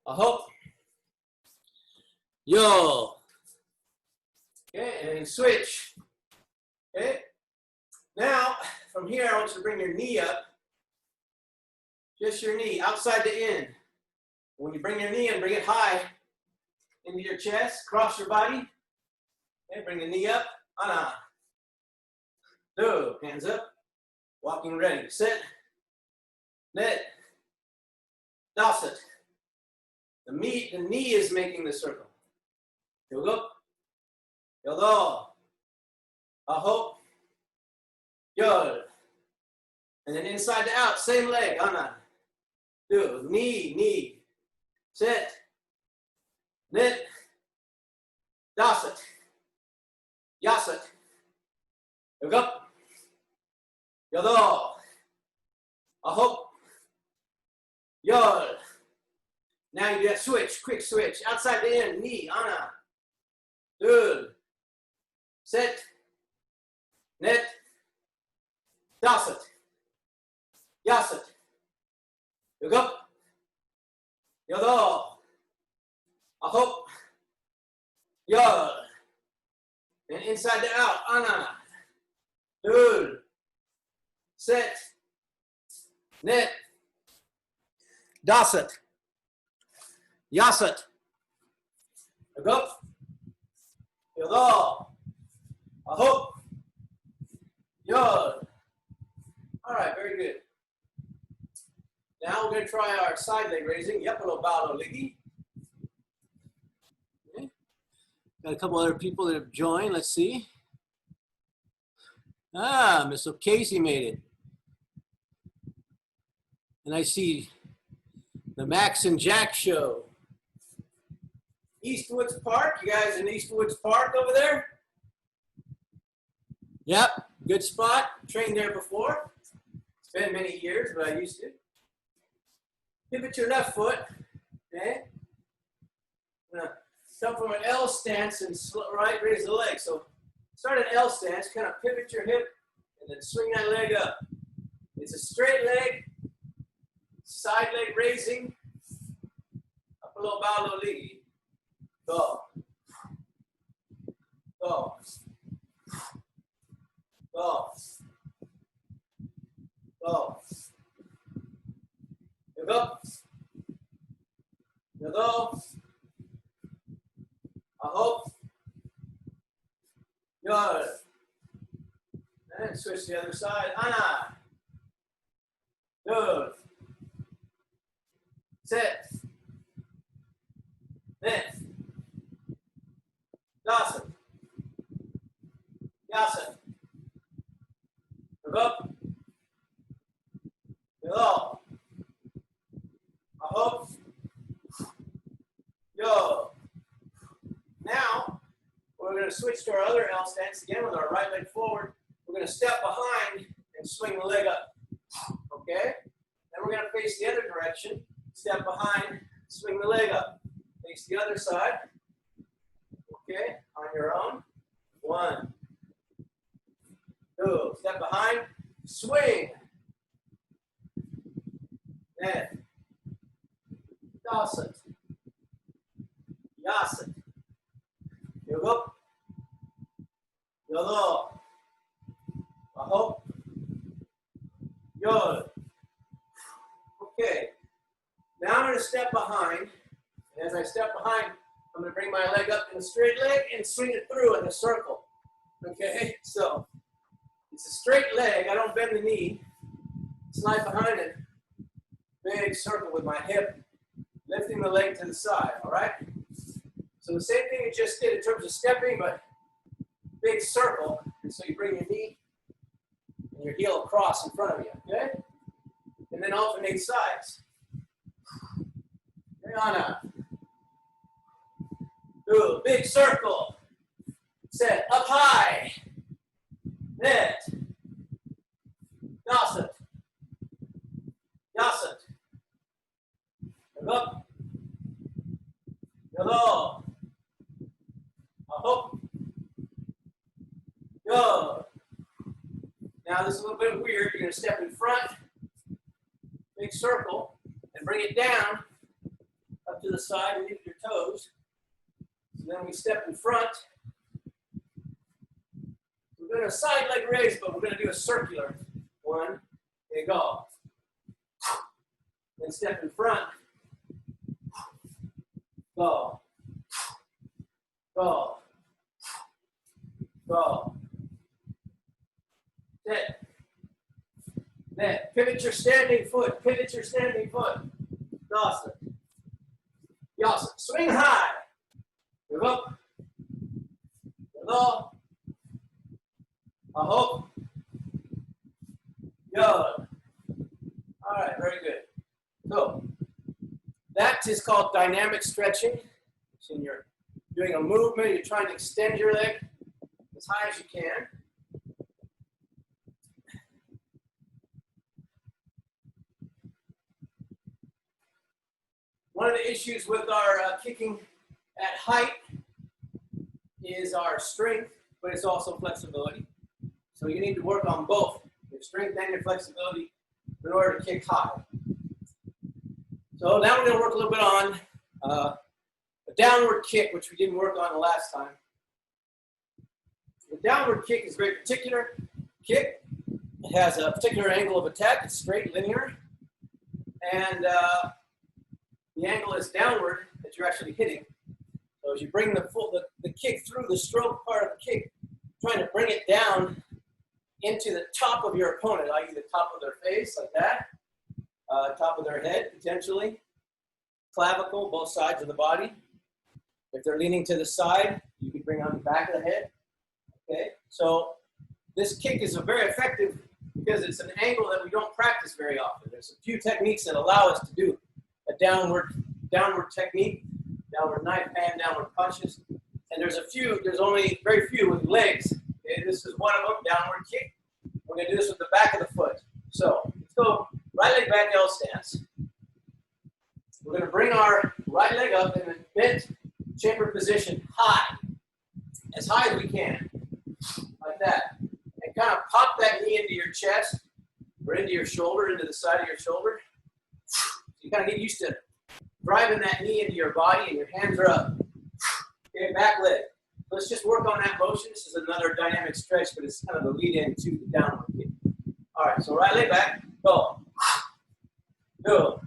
Ahop. Yo. Okay, and switch. Okay. Now, from here, I want you to bring your knee up. Just your knee, outside the in. When you bring your knee in, bring it high into your chest, cross your body. Okay, bring the knee up. Ana. Do. Hands up. Walking ready. Sit. Net. Dasit. The knee is making the circle. Here we go. Yodo. Ahop. Yod. And then inside to out, same leg. Ana. Do. Knee. Sit. Nit. Dasit. Yasit. Here we go. Yodo. Ahop. Yod. Now you do that switch, quick switch. Outside the in, knee, ana. Good. Sit. Net. Dasit. Yasit. You go. Yodo. Ahop. Yod. And inside to out, ana. Good. Sit. Net. Dasit. Yasit. Go. Yodo. Ahop. Yod. All right, very good. Now we're going to try our side leg raising. Yapalo balo ligi. Okay. Got a couple other people that have joined. Let's see. Ah, Miss O'Casey made it. And I see the Max and Jack show. Eastwoods Park. You guys in Eastwoods Park over there? Yep, good spot. Trained there before. It's been many years, but I used to. Pivot your left foot. Okay. I'm gonna come from an L stance and raise the leg. So start an L stance, kind of pivot your hip, and then swing that leg up. It's a straight leg, side leg raising. Apalo balo ligi. Go. Go. Go. Go. You go. You go. Ahop. Good. And switch to the other side. Ana. Good. Sit. Net. Dasit. Yasit. Look up. Below. Ahop. Yo. Now, we're going to switch to our other L stance again with our right leg forward. We're going to step behind and swing the leg up. Okay? Then we're going to face the other direction. Step behind, swing the leg up. Face the other side. Okay? On your own. 1, 2. Step behind. Swing. Net. Dasit. Yasit. You go. Yodo. Ahop. Yod. Okay. Now I'm going to step behind. And as I step behind, I'm going to bring my leg up in a straight leg and swing it through in a circle. Okay? So, it's a straight leg. I don't bend the knee. Slide behind it. Big circle with my hip. Lifting the leg to the side. All right? So the same thing you just did in terms of stepping, but big circle. And so you bring your knee and your heel across in front of you. Okay? And then alternate sides. Rihanna. Do big circle. Set up high. Net. Dasit. Yasit. Up. Hello. Ahop. Go. Now this is a little bit weird. You're going to step in front, big circle, and bring it down up to the side and lift your toes. So then we step in front. We're doing a side leg raise, but we're going to do a circular one. Okay, go. Then step in front. Go. Go. Go. Sit. Then pivot your standing foot. Pivot your standing foot. Yasa. Yasa. Swing high. Give up. Hello. Aho. Good. All right, very good. So that is called dynamic stretching. So you're doing a movement, you're trying to extend your leg as high as you can. One of the issues with our kicking at height is our strength, but it's also flexibility. So you need to work on both, your strength and your flexibility, in order to kick high. So now we're going to work a little bit on a downward kick, which we didn't work on the last time. The downward kick is a very particular kick. It has a particular angle of attack. It's straight, linear. And the angle is downward that you're actually hitting. So as you bring the kick through the stroke part of the kick, trying to bring it down into the top of your opponent, i.e. the top of their face, like that. Top of their head, potentially. Clavicle, both sides of the body. If they're leaning to the side, you can bring on the back of the head. Okay, so this kick is very effective because it's an angle that we don't practice very often. There's a few techniques that allow us to do a downward technique, downward knife hand, downward punches. And there's only very few with legs. Okay, this is one of them, downward kick. We're going to do this with the back of the foot. So let's go right leg back, L stance. We're going to bring our right leg up in a bent chamber position high, as high as we can, like that. And kind of pop that knee into your chest, or into your shoulder, into the side of your shoulder. You kind of get used to driving that knee into your body, and your hands are up. Okay, back leg. Let's just work on that motion. This is another dynamic stretch, but it's kind of the lead-in to the downward kick. All right, so right leg back, go. Go.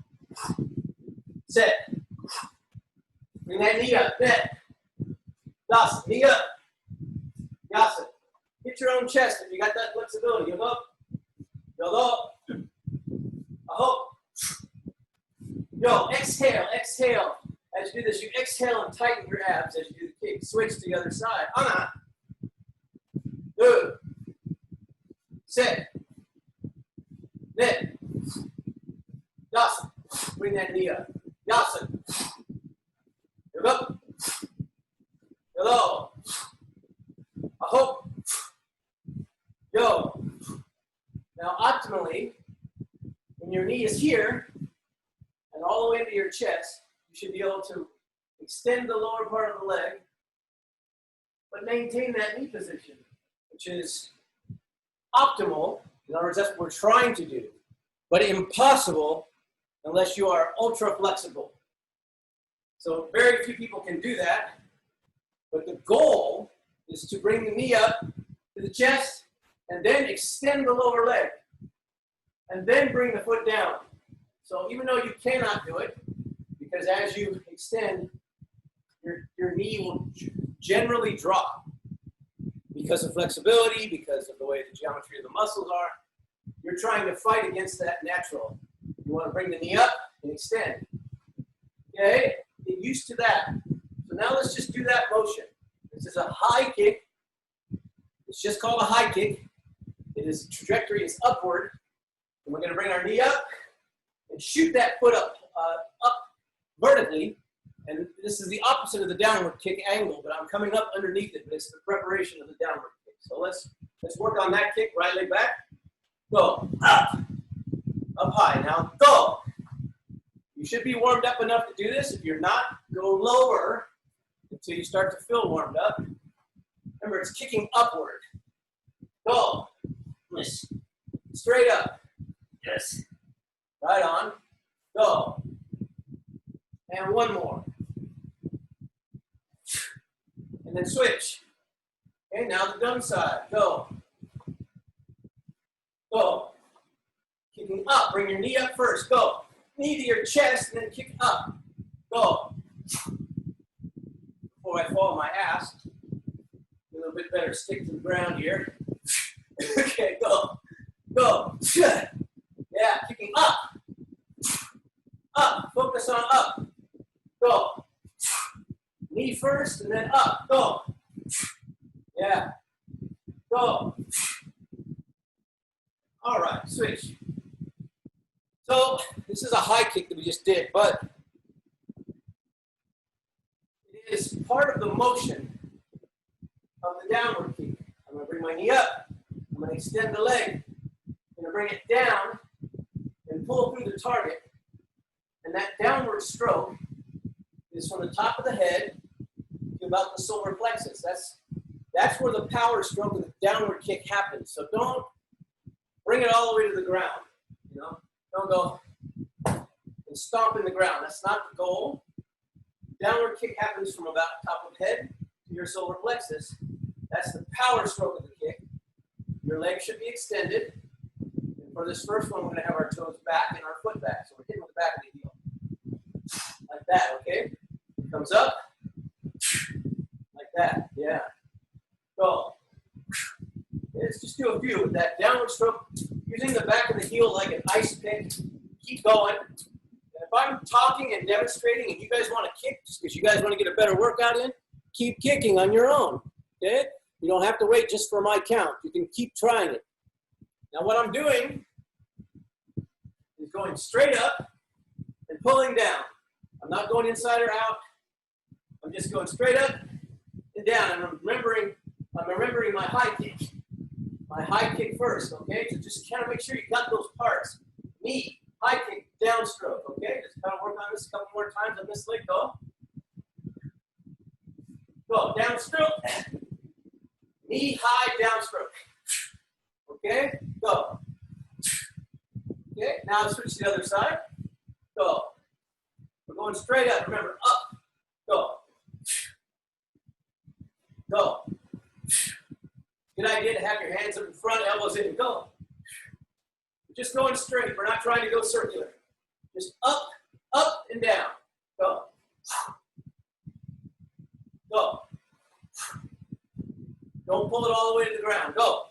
Sit. Bring that knee up, bend. Yasa, knee up. Yasa. Hit your own chest if you got that flexibility. Give up. Build up. Aho. Yo, exhale, exhale. As you do this, you exhale and tighten your abs as you do the kick. Switch to the other side. Ana. Good. Sit. Knit. Yasa. Bring that knee up. Yasa. Give up. Hello. Aho. Yo. Now, optimally, when your knee is here and all the way into your chest, you should be able to extend the lower part of the leg, but maintain that knee position, which is optimal. In other words, that's what we're trying to do, but impossible unless you are ultra flexible. So very few people can do that, but the goal is to bring the knee up to the chest and then extend the lower leg and then bring the foot down. So even though you cannot do it, because as you extend, your knee will generally drop because of flexibility, because of the way the geometry of the muscles are. You're trying to fight against that natural. You want to bring the knee up and extend. Okay? Get used to that. So now let's just do that motion. This is a high kick. It's just called a high kick. Its trajectory is upward. And we're going to bring our knee up and shoot that foot up vertically. And this is the opposite of the downward kick angle, but I'm coming up underneath it, but it's the preparation of the downward kick. So let's work on that kick. Right leg back. Go. Up. Up high. Now go. You should be warmed up enough to do this. If you're not, go lower until you start to feel warmed up. Remember, it's kicking upward. Go. Yes. Straight up. Yes. Right on. Go. And one more. And then switch. Okay, now the dumb side. Go. Go. Kicking up. Bring your knee up first. Go. Knee to your chest and then kick up. Go. Before I fall on my ass. A little bit better stick to the ground here. Okay, go. Go. Yeah, kicking up. Up. Focus on up. Go. Knee first and then up. Go. Yeah. Go. All right, switch. So this is a high kick that we just did, but it is part of the motion of the downward kick. I'm going to bring my knee up. I'm going to extend the leg. I'm going to bring it down and pull through the target. And that downward stroke is from the top of the head to about the solar plexus. That's where the power stroke of the downward kick happens. So don't bring it all the way to the ground. You know, don't go and stomp in the ground. That's not the goal. Downward kick happens from about top of head to your solar plexus. That's the power stroke of the kick. Your leg should be extended. And for this first one, we're going to have our toes back and our foot back. So we're hitting with the back of the heel. Like that, okay? Comes up. Like that, yeah. Go. Let's just do a few with that downward stroke. Using the back of the heel like an ice pick. Keep going. And if I'm talking and demonstrating and you guys want to kick, just because you guys want to get a better workout in, keep kicking on your own, okay? You don't have to wait just for my count. You can keep trying it. Now what I'm doing is going straight up and pulling down. I'm not going inside or out. I'm just going straight up and down. And I'm remembering my high kick. My high kick first, okay? So just kind of make sure you got those parts. Knee, high kick, downstroke, okay? Just kind of work on this a couple more times on this leg. Go. Go, downstroke. Knee, high, downstroke. Okay? Go. Okay, now switch to the other side. Go. We're going straight up. Remember, up. Go. Go. Good idea to have your hands up in front, elbows in, and go. We're just going straight. We're not trying to go circular. Just up, up, and down. Go. Go. Don't pull it all the way to the ground. Go.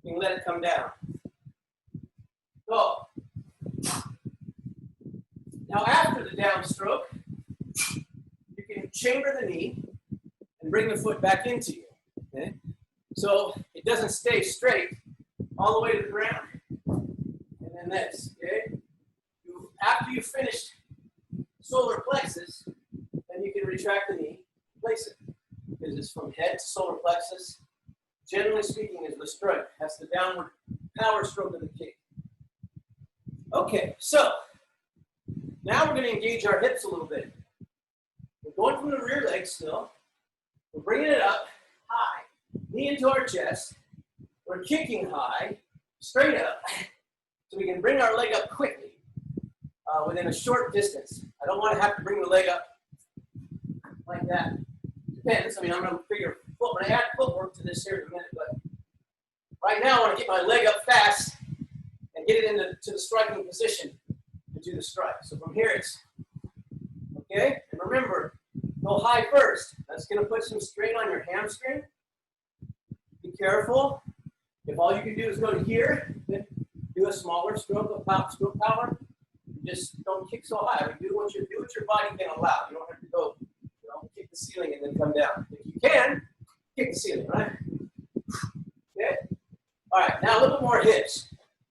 You can let it come down. Go. Now after the downstroke, you can chamber the knee and bring the foot back into you. Okay? So it doesn't stay straight all the way to the ground. And then this, okay? After you finish solar plexus, then you can retract the knee, place it. Because it's from head to solar plexus. Generally speaking, is the stroke. That's the downward power stroke of the kick. Okay, so now we're going to engage our hips a little bit. We're going from the rear leg still. We're bringing it up high, knee into our chest. We're kicking high, straight up, so we can bring our leg up quickly within a short distance. I don't want to have to bring the leg up like that. Depends. I mean, I'm going to figure foot. When I add footwork to this here in a minute, but right now I want to get my leg up fast and get it into the striking position to do the strike. So from here it's okay. And remember, go high first. That's going to put some strain on your hamstring. Be careful. If all you can do is go to here, then do a smaller stroke of stroke power. Just don't kick so high. Do what your body can allow. You don't have to go. Kick the ceiling and then come down. If you can, kick the ceiling, right? Okay? All right, now a little bit more hips.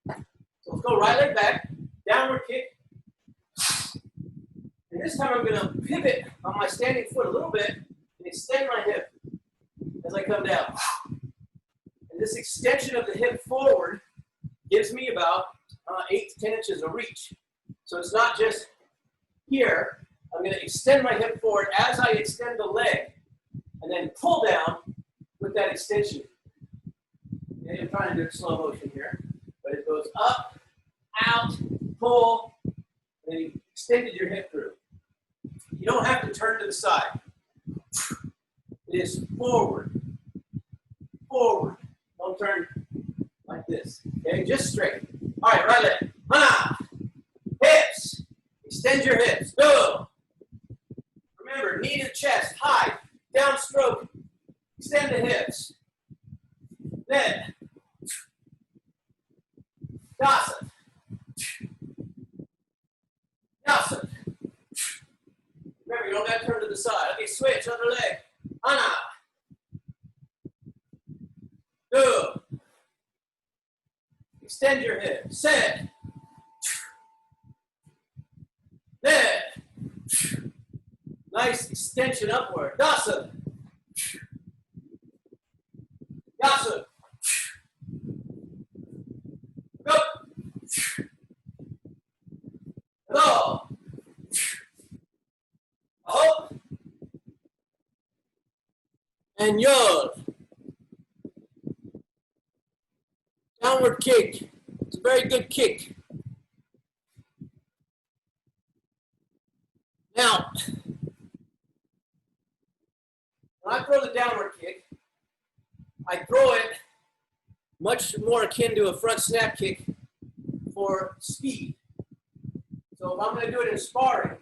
So let's go right leg back, downward kick. And this time I'm going to pivot on my standing foot a little bit and extend my hip as I come down. And this extension of the hip forward gives me about 8 to 10 inches of reach. So it's not just here. I'm going to extend my hip forward as I extend the leg and then pull down with that extension. Okay, I'm trying to do it slow motion here, but it goes up, out, pull, and then you extended your hip through. You don't have to turn to the side. It is forward, forward. Don't turn like this, okay? Just straight. All right, right leg. Hana. Hips. Extend your hips. Go. Remember, knee to the chest, high, downstroke. Extend the hips. Then, Dasa. Dasa. Remember, you don't have to turn to the side. Okay, switch, other leg. Hana. Go. Extend your hips. Set. Then. Nice extension upward. Dasa. Yasa. Go. Go. Up. And yod. Downward kick. It's a very good kick. Now, when I throw the downward kick, I throw it much more akin to a front snap kick for speed. So if I'm going to do it in sparring,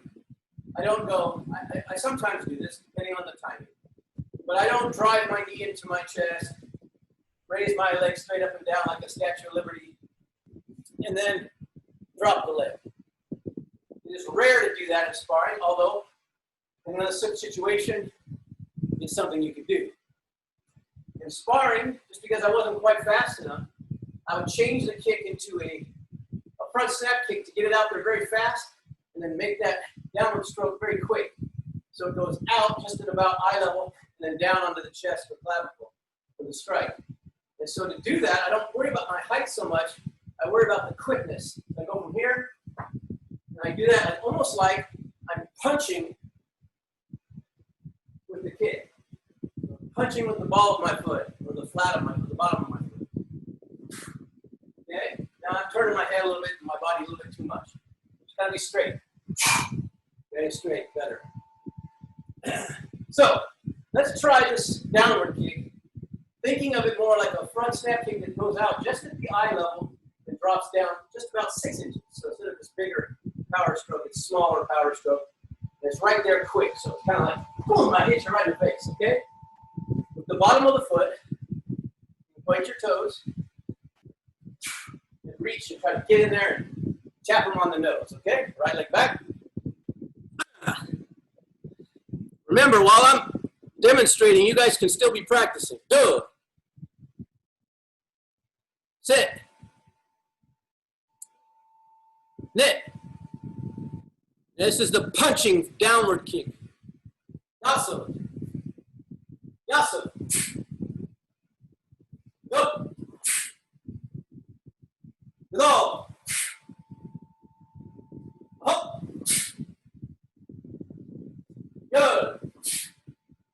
I don't go, I sometimes do this depending on the timing, but I don't drive my knee into my chest, raise my leg straight up and down like a Statue of Liberty, and then drop the leg. It is rare to do that in sparring, although in a situation, it's something you can do. In sparring, just because I wasn't quite fast enough, I would change the kick into a front snap kick to get it out there very fast, and then make that downward stroke very quick. So it goes out just at about eye level, and then down onto the chest or clavicle for the strike. And so to do that, I don't worry about my height so much, I worry about the quickness. I go from here, and I do that almost like I'm punching with the kick. Punching with the ball of my foot, or the flat of the bottom of my foot. Okay? Now I'm turning my head a little bit, and my body a little bit too much. It's gotta be straight. Very straight, better. So, let's try this downward kick, thinking of it more like a front snap kick that goes out just at the eye level and drops down just about 6 inches. So instead of this bigger power stroke, it's smaller power stroke. And it's right there quick, so it's kind of like, boom, I hit you right in the face, okay? With the bottom of the foot, you point your toes, and reach and try to get in there and tap them on the nose, okay? Right leg back. Remember, while I'm demonstrating, you guys can still be practicing. Do. Sit. Knit. This is the punching downward kick. Yasa. Yasa. Go. Go. Up. Good.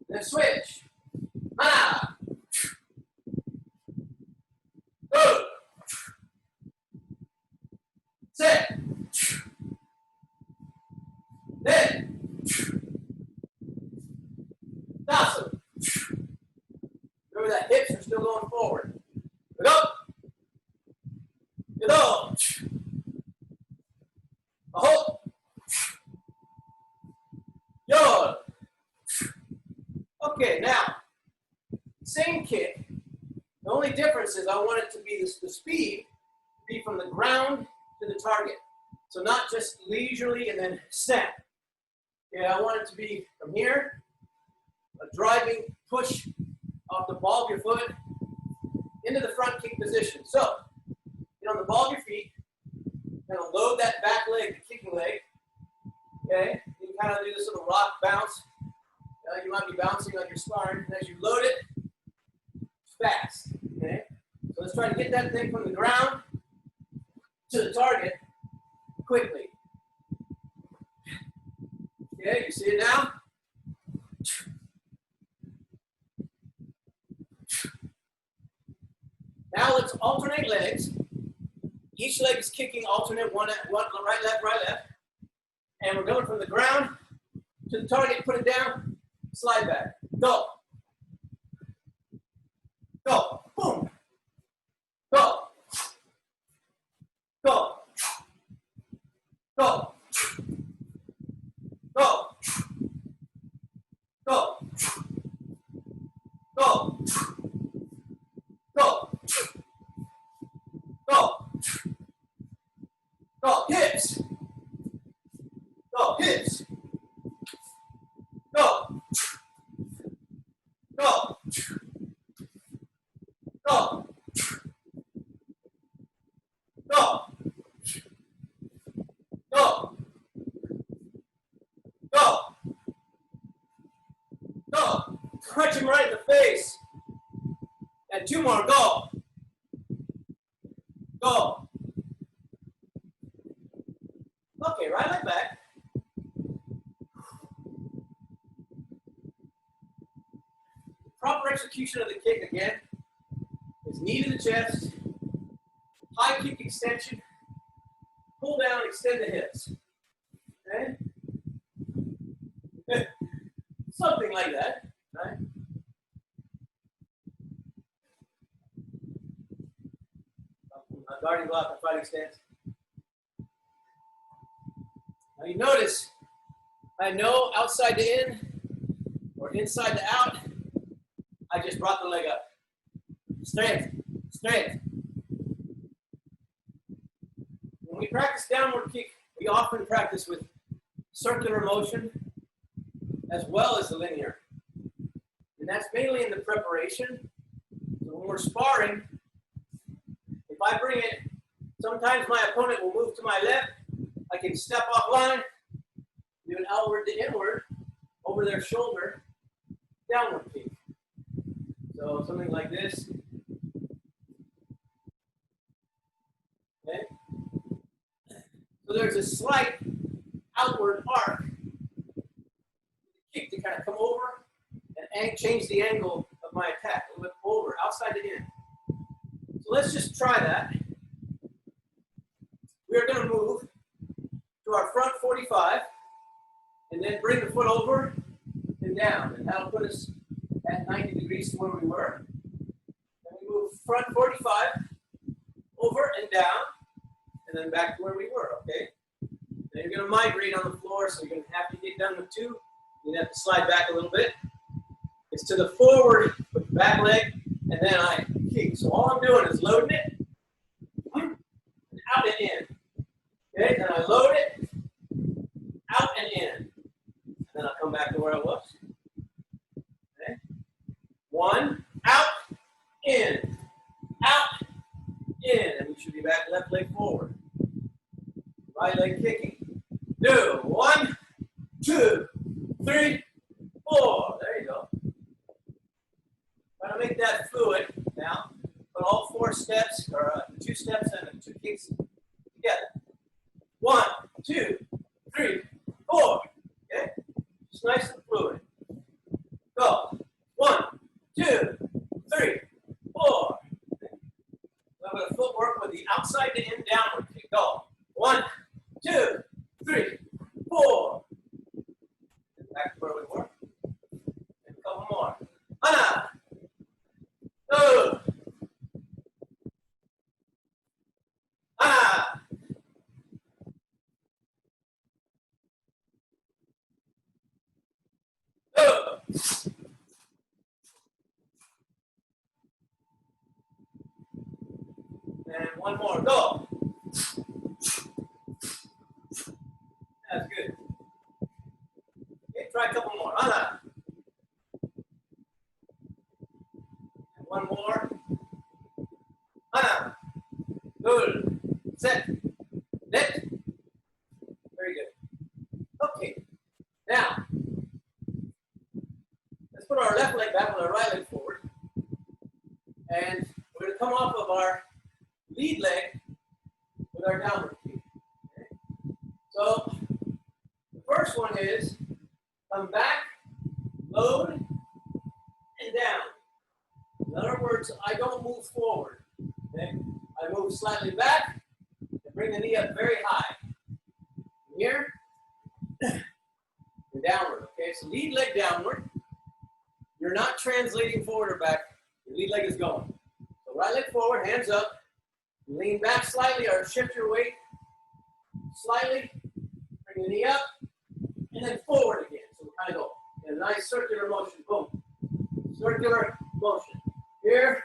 Then switch. Ah. Good. Sit. Then. Dasa. Remember that hips are still going forward. Get up. Get up. A hold. Yod. Okay, now, same kick. The only difference is I want it to be the speed be from the ground to the target. So not just leisurely and then snap. Okay, I want it to be from here, a driving push off the ball of your foot into the front kick position. So, get on the ball of your feet, kind of load that back leg, the kicking leg. Okay, you can kind of do this little rock bounce. You might be bouncing like you're sparring, and as you load it, fast. Okay, so let's try to get that thing from the ground to the target quickly. Okay, you see it now? Now let's alternate legs. Each leg is kicking alternate one right, left, right, left. And we're going from the ground to the target, put it down, slide back. Go. Go. Boom. Go. Go. Go. Go. Go. Go. Go. Go. Go. Hips. Go. Hips. Go. Go. Go. Go. Go. Go. Go. Punch him right in the face. And 2 more. Go. Go. Okay, right leg back. Proper execution of the kick again is knee to the chest, high kick extension, pull down, extend the hips. Okay? Something like that, right? Guarding block and fighting stance. Now you notice, I know outside to in or inside to out, I just brought the leg up. Strength, strength. When we practice downward kick, we often practice with circular motion as well as the linear. And that's mainly in the preparation. So when we're sparring, if I bring it, sometimes my opponent will move to my left. I can step off line, do an outward to inward, over their shoulder, downward kick. So something like this. Okay. So there's a slight outward arc. Kick to kind of come over and change the angle of my attack. A little bit over, outside to in. So let's just try that. We're going to move to our front 45 and then bring the foot over and down. And that'll put us at 90 degrees to where we were. Then we move front 45 over and down and then back to where we were, okay? Then you're going to migrate on the floor, so you're going to have to get done with 2. You're going to have to slide back a little bit. It's to the forward with the back leg, and then I kick. So all I'm doing is loading it, and out and in. Okay, then I load it, out and in. And then I'll come back to where I was. Okay. 1, out, in, and we should be back left leg forward. Right leg kicking. 2, 1, 2, 3, 4. There you go. Try to make that fluid now. Put all 4 steps, or 2 steps and 2 kicks together. 1, 2, 3, 4. Okay? Just nice and fluid. Go. 1, 2, 3, 4. Okay. I'm going to footwork with the outside to in downward kick. Go. 1, 2, 3, 4. Back to where we were. And a couple more. 1, 2. 1. And 1 more. Go. That's good. Okay, try a couple more. And 1 more. Good. Set. Net. Very good. Okay. Now, let's put our left leg back with our right leg forward. And we're going to come off of our lead leg with our downward kick. Okay. So the first one is come back, load, and down. In other words, I don't move forward. Okay? I move slightly back and bring the knee up very high. Here, and downward. Okay, so lead leg downward. You're not translating forward or back. Your lead leg is going. So right leg forward, hands up. Lean back slightly or shift your weight slightly. Bring the knee up, and then forward again. So we kind of go in a nice circular motion. Boom. Circular motion. Here,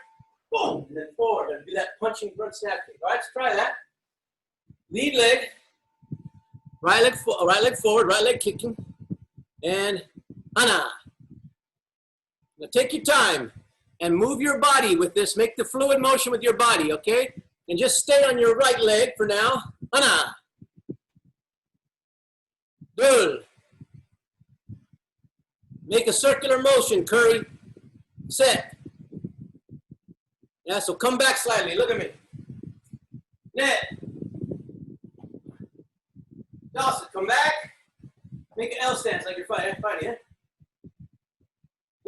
boom, and then forward. And do that punching front snap kick. All right, let's try that. Lead leg, right leg forward, right leg kicking, and ana. Now take your time and move your body with this. Make the fluid motion with your body, okay? And just stay on your right leg for now. Ana. Dul. Make a circular motion, Curry. Set. Yeah, so come back slightly. Look at me. Net. Dawson, come back. Make an L stance like you're fighting, yeah?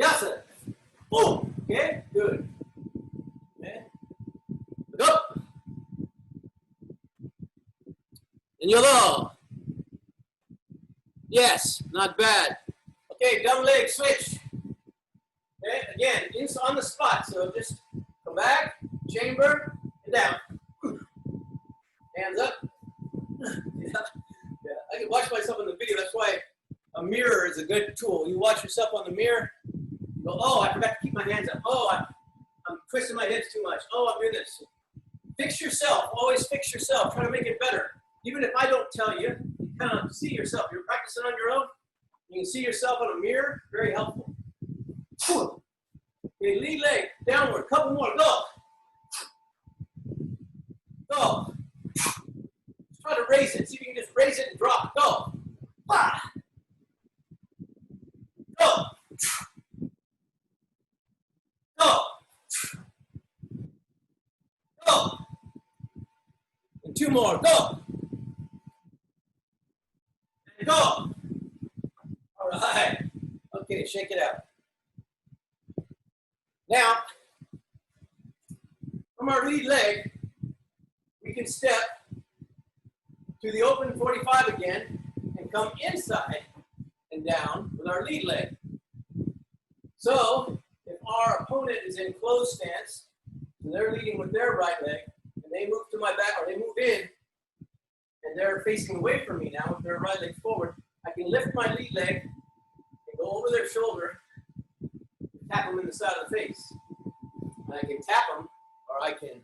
Yasa. Boom. Okay, good. Okay. Go. And YOLO. Yes, not bad. Okay, dumb leg switch. Okay, again, on the spot. So just come back, chamber, and down. Hands up. Yeah, I can watch myself in the video. That's why a mirror is a good tool. You watch yourself on the mirror. You go, oh, I forgot to keep my hands up. Oh, I'm twisting my hips too much. Oh, I'm doing this. Fix yourself. Always fix yourself. Try to make it better. Even if I don't tell you, you kind of see yourself. You're practicing on your own. You can see yourself on a mirror. Very helpful. Okay, lead leg downward. Couple more. Go. Go. Try to raise it. See if you can just raise it and drop. Go. Go. Go. Go. And two more. Go. And go. All right. Okay, shake it out. Now, from our lead leg, we can step to the open 45 again and come inside and down with our lead leg. So, if our opponent is in closed stance, and they're leading with their right leg, and they move to my back, or they move in, and they're facing away from me now with their right leg forward, I can lift my lead leg and go over their shoulder, tap them in the side of the face. And I can tap them, or I can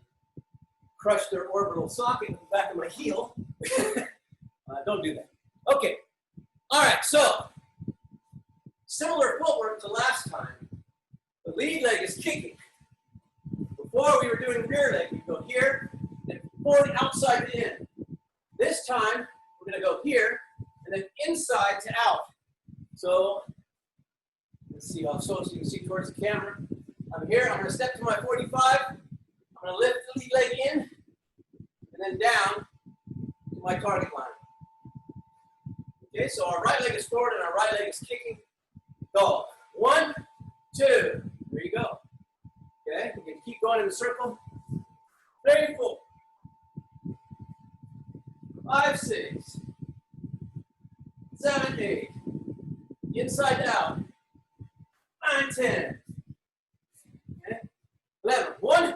crush their orbital socket in the back of my heel. Don't do that. Okay. All right, so similar footwork to last time. The lead leg is kicking. Before we were doing rear leg, we go here and forward outside to in. This time, we're going to go here and then inside to out. So let's see, so you can see towards the camera. I'm here, I'm going to step to my 45. I'm going to lift the lead leg in and then down to my target line. Okay, so our right leg is forward and our right leg is kicking. Go. 1, 2. There you go. Okay, we can keep going in the circle. 3, 4. 5, 6. 7, 8. Inside out. 9, 10. Okay. 11. 1.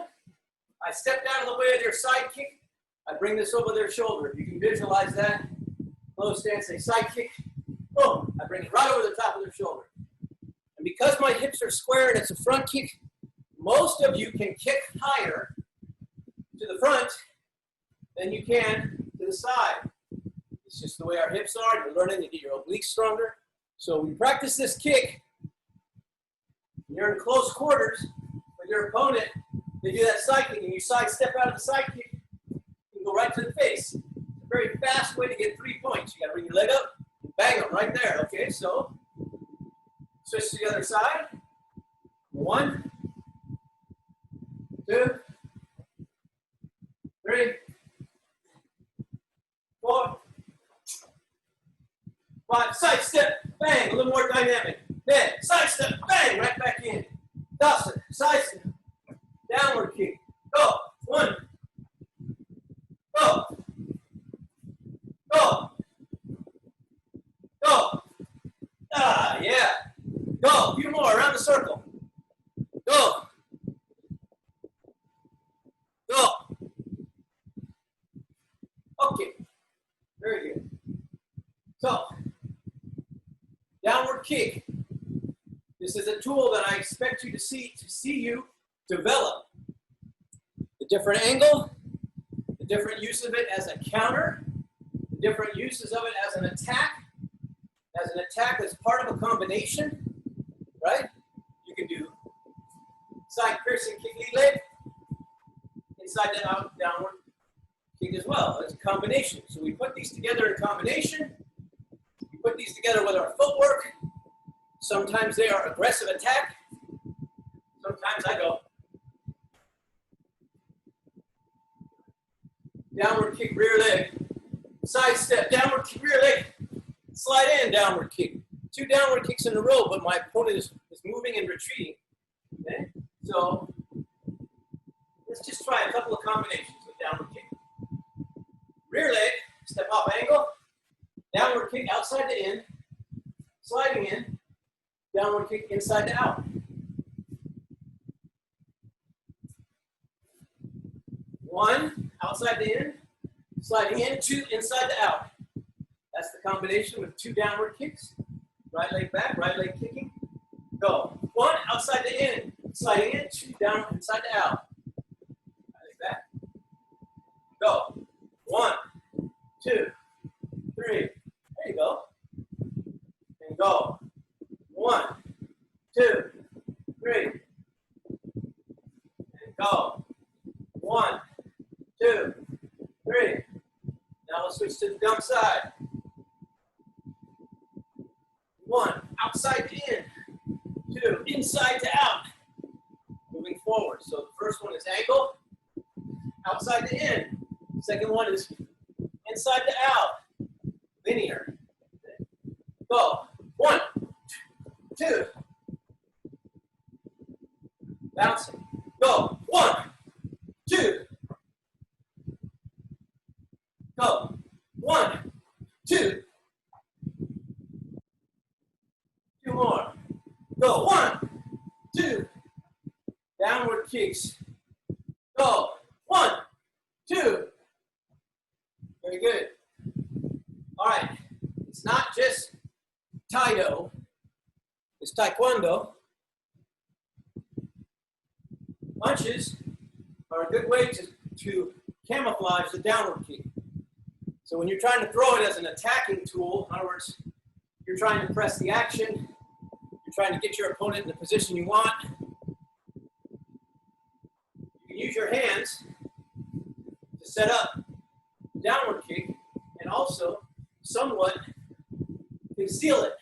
I stepped out of the way of their side kick. I bring this over their shoulder. If you can visualize that. Close stance, a side kick. Boom. I bring it right over the top of their shoulder. And because my hips are square and it's a front kick, most of you can kick higher to the front than you can to the side. It's just the way our hips are. You're learning to get your obliques stronger. So we practice this kick. You're in close quarters with your opponent. They do that side kick, and you side step out of the side kick. You go right to the face. It's a very fast way to get 3 points. You got to bring your leg up and bang them right there. Okay, so switch to the other side. 1, 2, 3, 4, 5. Side step, bang, a little more dynamic. Then side step, bang, right back in. Dawson, side step, downward kick. Go. 1. Go. Go. Go. Very good. So, downward kick. This is a tool that I expect you to see you develop. The different angle, the different use of it as a counter, the different uses of it as an attack. As an attack that's part of a combination, right? You can do side piercing kick lead leg, inside the out downward kick as well. It's a combination. So we put these together in combination. We put these together with our footwork. Sometimes they are aggressive attack. Sometimes I go downward kick, rear leg, side step, downward kick, rear leg, slide in, downward kick. 2 downward kicks in a row, but my opponent is moving and retreating. Okay? So let's just try a couple of combinations with downward kick. Rear leg, step off angle, downward kick outside to in, sliding in, downward kick inside to out. 1, outside to in, sliding in, 2, inside to out. That's the combination with 2 downward kicks. Right leg back, right leg kicking. Go. 1, outside to in, sliding in, 2 down, inside to out. Right leg back. Go. 1, 2, 3. There you go. And go. 1, 2, 3. And go. 1, 2, 3. Now let's switch to the dump side. 1, outside to in. 2, inside to out. Moving forward. So the first one is angle, outside to in. Second one is inside to out. Linear. Go. 1, 2. Bouncing. Go. 1, 2. Go. 1, 2. 2 more. Go. 1, 2. Downward kicks. Go. 1, 2. Very good. All right. It's not just Taekwondo. It's Taekwondo. Punches are a good way to camouflage the downward kick. So when you're trying to throw it as an attacking tool, in other words, you're trying to press the action, you're trying to get your opponent in the position you want, you can use your hands to set up the downward kick and also somewhat conceal it.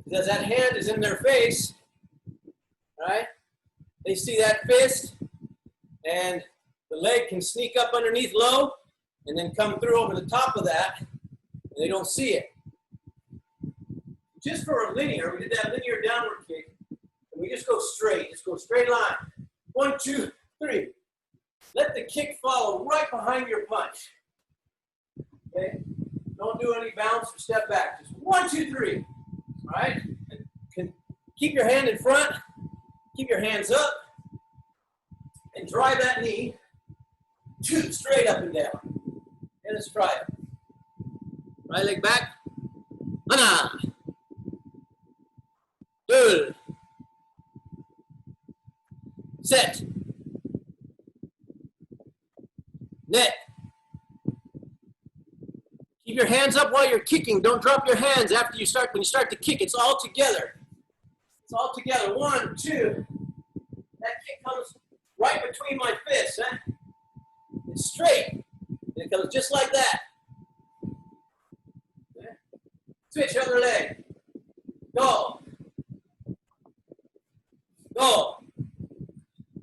Because that hand is in their face, right? They see that fist, and the leg can sneak up underneath low and then come through over the top of that, and they don't see it. Just for a linear, we did that linear downward kick, and we just go straight. Just go straight line. 1, 2, 3. Let the kick follow right behind your punch. Okay? Don't do any bounce or step back. Just 1, 2, 3. All right? And keep your hand in front. Keep your hands up. And drive that knee straight up and down. And let's try it. Right leg back. Hana. Good. Set. Net. Keep your hands up while you're kicking. Don't drop your hands after you start. When you start to kick, it's all together. It's all together. 1, 2. That kick comes right between my fists. Huh? It's straight. And it goes just like that. Okay. Switch other leg. Go. Go.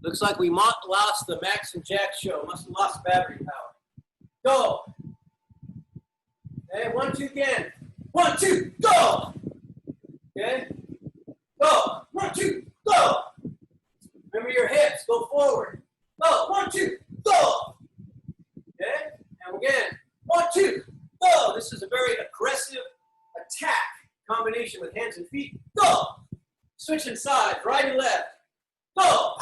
Looks like we lost the Max and Jack show. Must have lost battery power. Go. Okay, 1, 2 again. 1, 2, go. Okay. Go. 1, 2, go. Remember your hips. Go forward. Go. 1, 2, go. Okay. And again. 1, 2, go. This is a very aggressive attack combination with hands and feet. Go. Switching sides, right and left. Go.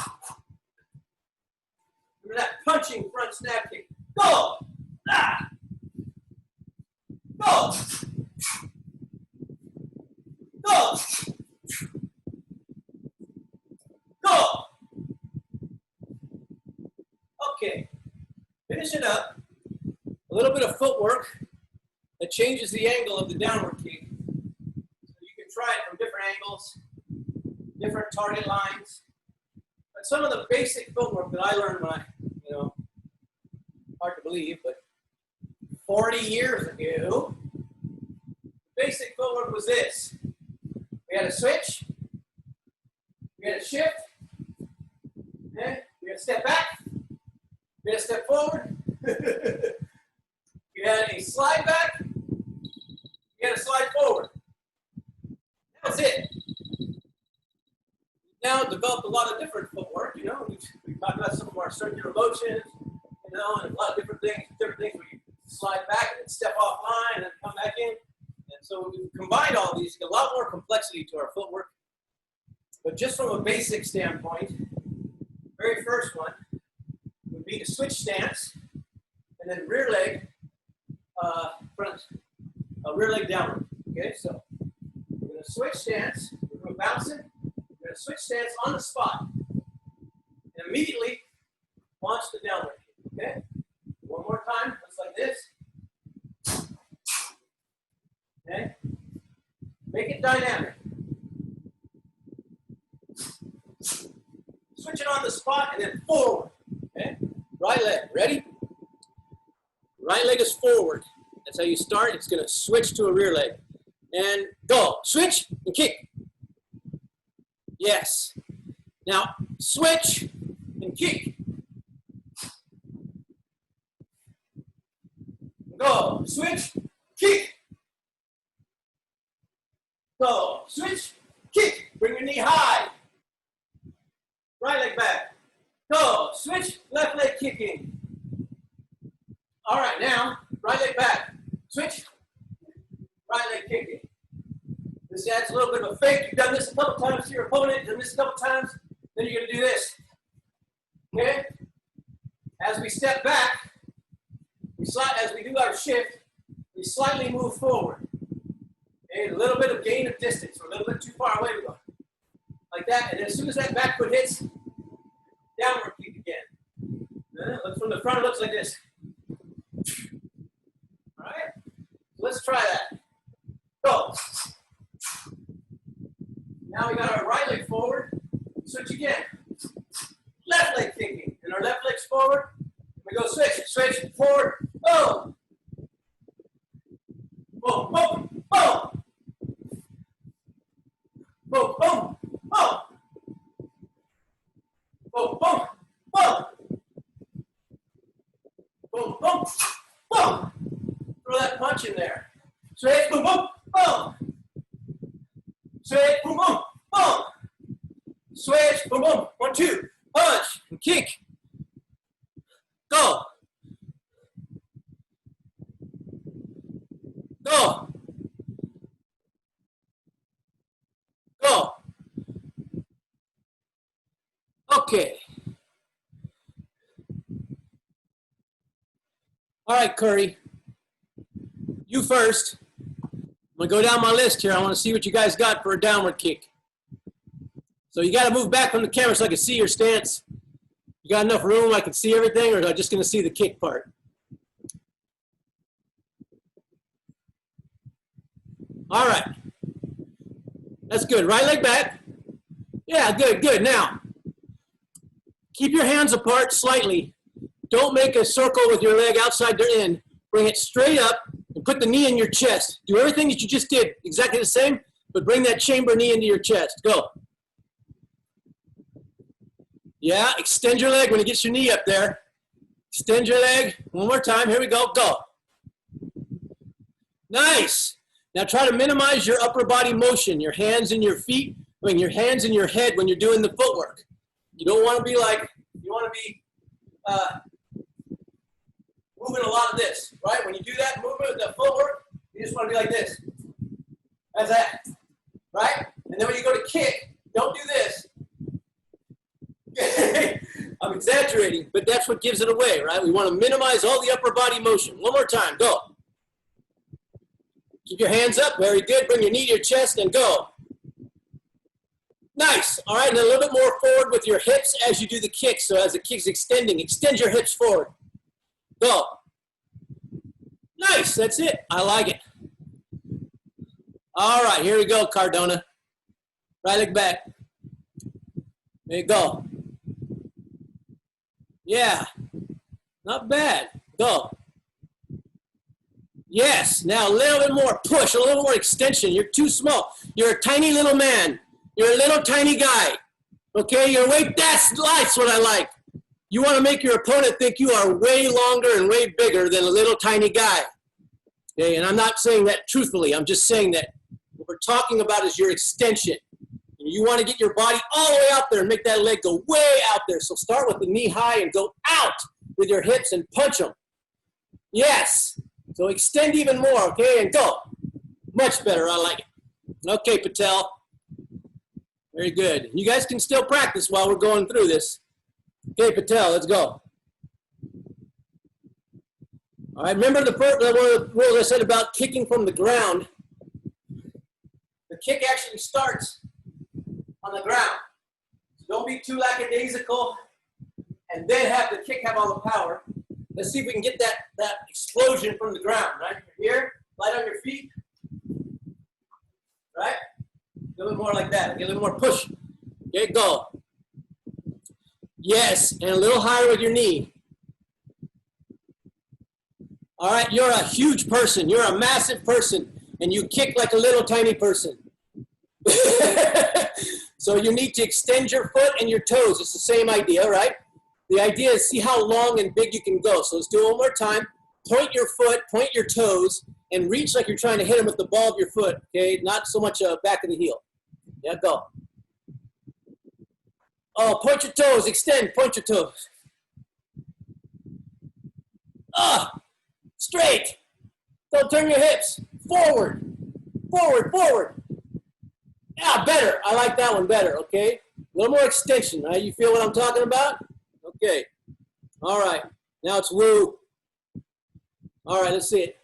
Remember that punching front snap kick. Go. Ah. it up, a little bit of footwork that changes the angle of the downward kick. So you can try it from different angles, different target lines. But some of the basic footwork that I learned when I, hard to believe, but 40 years ago, basic footwork was this. We had a switch, we had a shift, okay? We had a step back, we had a step forward, we had a slide back, we had a slide forward. That was it. Now developed a lot of different footwork, we've talked about some of our circular motions, and a lot of different things where you slide back and then step off line and then come back in. And so we combined all these, a lot more complexity to our footwork. But just from a basic standpoint, very first one would be the switch stance, and then rear leg, rear leg downward. Okay, so we're going to switch stance, we're going to bounce it, we're going to switch stance on the spot, and immediately launch the downward kick. Okay, one more time, just like this. Okay, make it dynamic. Switch it on the spot and then forward. Okay, right leg, ready? Right leg is forward. That's how you start. It's going to switch to a rear leg. And go. Switch and kick. Yes. Now, switch and kick. Go. Switch, kick. Go. Switch, kick. Bring your knee high. Right leg back. Go. Switch, left leg kicking. All right, now, right leg back. Switch, right leg kicking. This adds a little bit of a fake. You've done this a couple times to your opponent, done this a couple times, then you're going to do this. Okay? As we step back, as we do our shift, we slightly move forward. Okay? A little bit of gain of distance. We're a little bit too far away. We go like that, and then as soon as that back foot hits, downward kick again. Look from the front, it looks like this. All right? Let's try that. Go. Now we got our right leg forward. Switch again. Left leg kicking. And our left leg's forward. We go switch, switch, forward, boom. Boom, boom, boom. Boom, boom, boom. Boom, boom, boom. Boom, boom, boom. Throw that punch in there. Switch, boom, boom, boom. Switch, boom, boom, boom. Switch, boom, boom. 1, 2. Punch and kick. Go. Go. Go. Okay. All right, Curry. You first. I'm going to go down my list here. I want to see what you guys got for a downward kick. So you got to move back from the camera so I can see your stance. You got enough room I can see everything, or am I just going to see the kick part? All right. That's good. Right leg back. Yeah, good, good. Now, keep your hands apart slightly. Don't make a circle with your leg outside their end. Bring it straight up and put the knee in your chest. Do everything that you just did, exactly the same, but bring that chamber knee into your chest. Go. Yeah, extend your leg when it gets your knee up there. Extend your leg. One more time. Here we go. Go. Nice. Now try to minimize your upper body motion, your hands and your feet, your hands and your head when you're doing the footwork. You don't want to be like, you want to be moving a lot of this, right? When you do that movement with the footwork, you just want to be like this. That's that, right? And then when you go to kick, don't do this. I'm exaggerating, but that's what gives it away, right? We want to minimize all the upper body motion. One more time, go. Keep your hands up, very good. Bring your knee to your chest and go. Nice, all right, and a little bit more forward with your hips as you do the kick. So as the kick's extending, extend your hips forward. Go. Nice, that's it. I like it. All right, here we go, Cardona. Right leg back. There you go. Yeah, not bad. Go. Yes, now a little bit more push, a little more extension. You're too small. You're a tiny little man. You're a little tiny guy. Okay, your weight, that's what I like. You want to make your opponent think you are way longer and way bigger than a little tiny guy. Okay, and I'm not saying that truthfully. I'm just saying that what we're talking about is your extension. You want to get your body all the way out there and make that leg go way out there. So start with the knee high and go out with your hips and punch them. Yes. So extend even more, okay, and go. Much better, I like it. Okay, Patel. Very good. You guys can still practice while we're going through this. Okay, Patel, let's go. All right, remember the rules I said about kicking from the ground. The kick actually starts on the ground. So don't be too lackadaisical and then have the kick have all the power. Let's see if we can get that explosion from the ground, right? You're here, light on your feet, right? A little bit more like that, get a little more push. Okay, go. Yes, and a little higher with your knee. All right, you're a huge person, you're a massive person, and you kick like a little tiny person. So you need to extend your foot and your toes. It's the same idea, right? The idea is see how long and big you can go. So let's do it one more time. Point your foot, point your toes, and reach like you're trying to hit them with the ball of your foot, okay? Not so much back of the heel. Yeah, go. Oh, point your toes, extend, point your toes. Straight. Don't turn your hips. Forward, forward, forward. Yeah, better. I like that one better, okay? A little more extension, right? You feel what I'm talking about? Okay. All right. Now it's woo. All right, let's see it.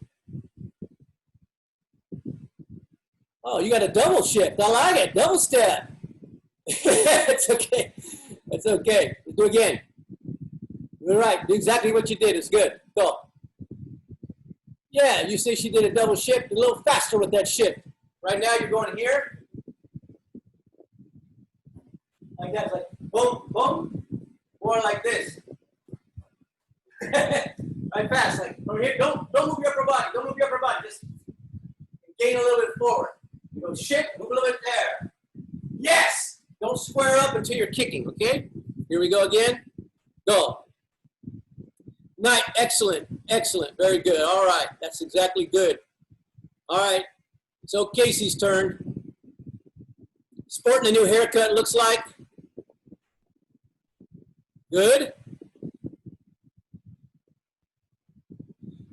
Oh, you got a double shift. I like it. Double step. It's okay. It's okay. Let's do it again. You're right. Do exactly what you did. It's good. Go. Yeah, you see she did a double shift. A little faster with that shift. Right now you're going here. Like that. Like boom, boom. More like this. Right fast. Like from here. Don't move your upper body. Don't move your upper body. Just gain a little bit forward. You go shift, move a little bit there. Yes! Don't square up until you're kicking, okay? Here we go again. Go. Nice. Excellent. Excellent. Very good. All right. That's exactly good. All right. So Casey's turn. Sporting a new haircut, looks like. Good.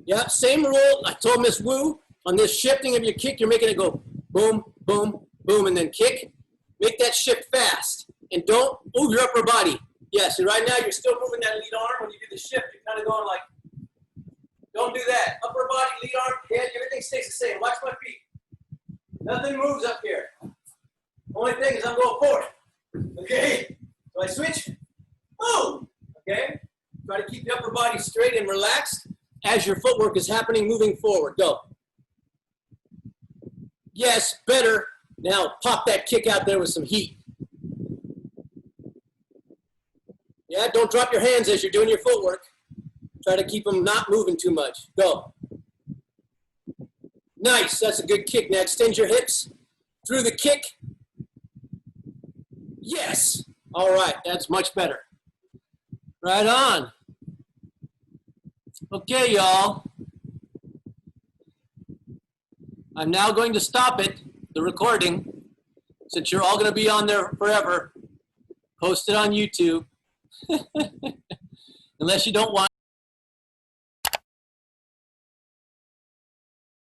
Yep, same rule. I told Miss Wu, on this shifting of your kick, you're making it go boom, boom, boom, and then kick. Make that shift fast. And don't move your upper body. Yes, and right now you're still moving that lead arm. When you do the shift, you're kind of going like, don't do that. Upper body, lead arm, head, everything stays the same. Watch my feet. Nothing moves up here. Only thing is I'm going forward. Okay? So I switch, boom. Okay? Try to keep the upper body straight and relaxed as your footwork is happening, moving forward. Go. Yes, better. Now pop that kick out there with some heat. Yeah, don't drop your hands as you're doing your footwork. Try to keep them not moving too much. Go. Nice, that's a good kick. Now extend your hips through the kick. Yes. All right, that's much better. Right on. Okay, y'all. I'm now going to stop it, the recording, since you're all going to be on there forever. Post it on YouTube. Unless you don't want